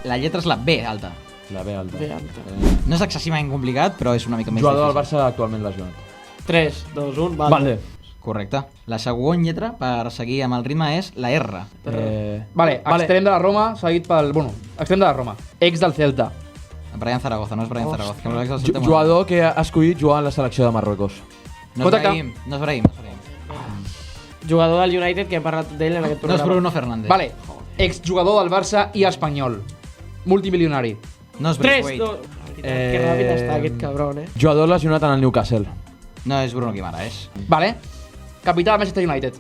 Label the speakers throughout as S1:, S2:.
S1: La lletra és la B alta.
S2: La B alta.
S3: B alta.
S1: No és excessivament complicat, però és una mica més
S2: Jugador del
S1: difícil.
S2: Barça actualment lesionat.
S3: 3, 2, 1,
S2: Vale.
S1: Correcte. La següent lletra, per seguir amb el ritme, és la R.
S4: Vale, extrem de la Roma, seguit pel... Bueno, extrem de la Roma. Ex del Celta.
S1: Brian Zaragoza, no és Brian Zaragoza. Que l'ex del Celta
S2: Jugador que ha escollit jugar en la selecció de Marruecos.
S1: No és Brahim, no és Brahim.
S3: Jugador del United que he parlat d'ell en aquest
S1: No és
S3: programa.
S1: Bruno Fernández.
S4: Vale, exjugador del Barça i espanyol. Multimilionari.
S1: No és
S3: 3,
S1: Braithwaite.
S3: 2... Que ràpid està aquest cabron,
S2: Jugador lesionat en el Newcastle.
S1: No és Bruno Guimaraes.
S4: Vale. Capità del Manchester United.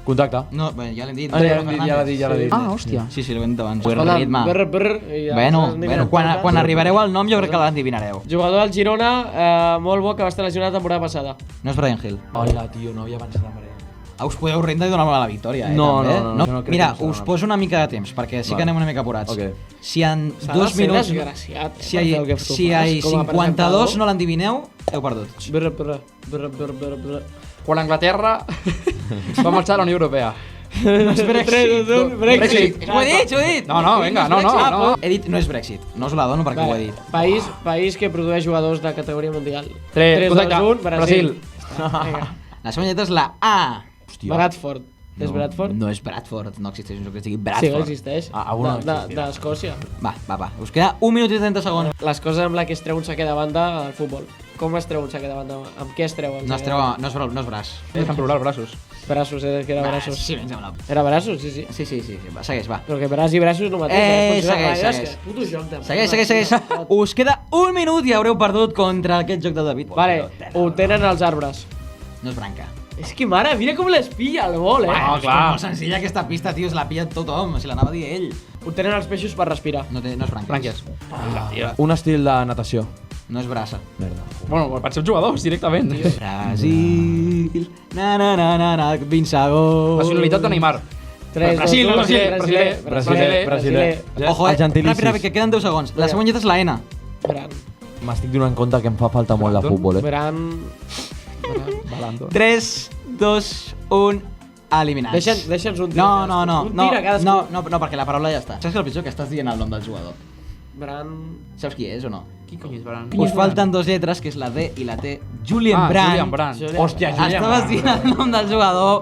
S2: Contacte.
S1: No, bé, ja l'hem dit.
S2: Ja l'ha dit.
S4: Ah, hòstia.
S1: Sí, l'hem dit abans.
S3: Escolta,
S1: Ritme. Bueno, quan arribareu al nom jo crec que l'endivinareu.
S3: Jugador del Girona, molt bo, que va estar lesionat la temporada passada.
S1: No és Brian Hill.
S2: Hola, tio, no havia pensat en Brian.
S1: Us podeu rendre i donar-me la victòria,
S2: No,
S1: també.
S2: no crec
S1: Mira,
S2: que serà
S1: us
S2: una-
S1: poso una mica de temps, perquè sí que anem una mica apurats.
S2: Ok.
S1: Si en
S3: S'ha de
S1: 2
S3: ser
S1: minuts...
S3: desgraciat,
S1: Si
S3: per
S1: hi
S3: fer el que tu
S1: si
S3: fas
S1: hi
S3: com a
S1: 52
S3: presentador.
S1: no l'endivineu, heu perdut.
S4: Quan Anglaterra va marxar a la Unió Europea.
S1: No és Brexit.
S4: Brexit.
S1: Ho he dit!
S4: No, vinga, no.
S1: He dit no és Brexit. No us la dono perquè ho he dit.
S3: País que produeix jugadors de categoria mundial.
S4: 3, 2, 1,
S3: Brasil.
S1: La següent lletra és la A.
S3: Bradford. És Bradford?
S1: No és Bradford, no existeix un joc que es digui
S3: Sí,
S1: Bradford.
S3: existeix.
S2: alguna
S3: D'Escòcia.
S1: Va. Us queda 1 minut i 30 segons.
S3: Les coses amb les que es treu un saque de banda al futbol. Com es treu un saque de banda? Amb què es treu? el
S1: No es
S3: saque
S1: treu,
S3: de
S1: no és braç.
S4: És en plural, braços.
S3: banda? Braços, que era braços.
S1: Sí, em sembla.
S3: Era braços, sí.
S1: Sí, va, segueix, va.
S3: Però que braç i braços no mateix.
S1: segueix.
S3: Puto joc de...
S1: Segueix. Us queda 1 minut i haureu perdut contra aquest joc de David.
S3: Vale, ho tenen els arbres.
S1: No és branca.
S3: És que mare, mira com les pilla el vol,
S1: És que és molt senzilla aquesta pista, tio, se la pilla tothom, si l'anava a dir ell.
S3: Ho tenen els peixos per respirar.
S1: No és branca.
S4: Brànquies.
S2: Un estil de natació.
S1: No és brassa.
S2: Merda.
S4: Bueno, penseu jugadors directament.
S1: Brasil, na, 20 segons.
S4: Nacionalitat de Neymar.
S3: 3,
S4: Brasil,
S3: 2, 1,
S4: Brasiler.
S1: Ojo,
S2: El gentilicis.
S1: ràpid, que queden 10 segons. La següent lletra és la N.
S3: Bran.
S2: M'estic donant compte que em fa falta molt de futbol,
S3: Bran.
S1: 3, 2, 1, eliminats.
S3: Deixa'ns un tir.
S1: No, perquè la paraula ja està. Saps que el pitjor que estàs dient el nom del jugador?
S3: Bran.
S1: Saps qui és o no?
S4: Qui cony és Bran?
S1: Us falten 2 lletres, que és la D i la T. Julian Brandt.
S4: Julian Brandt.
S2: Hòstia, Julian
S1: Estaves dient el nom del jugador.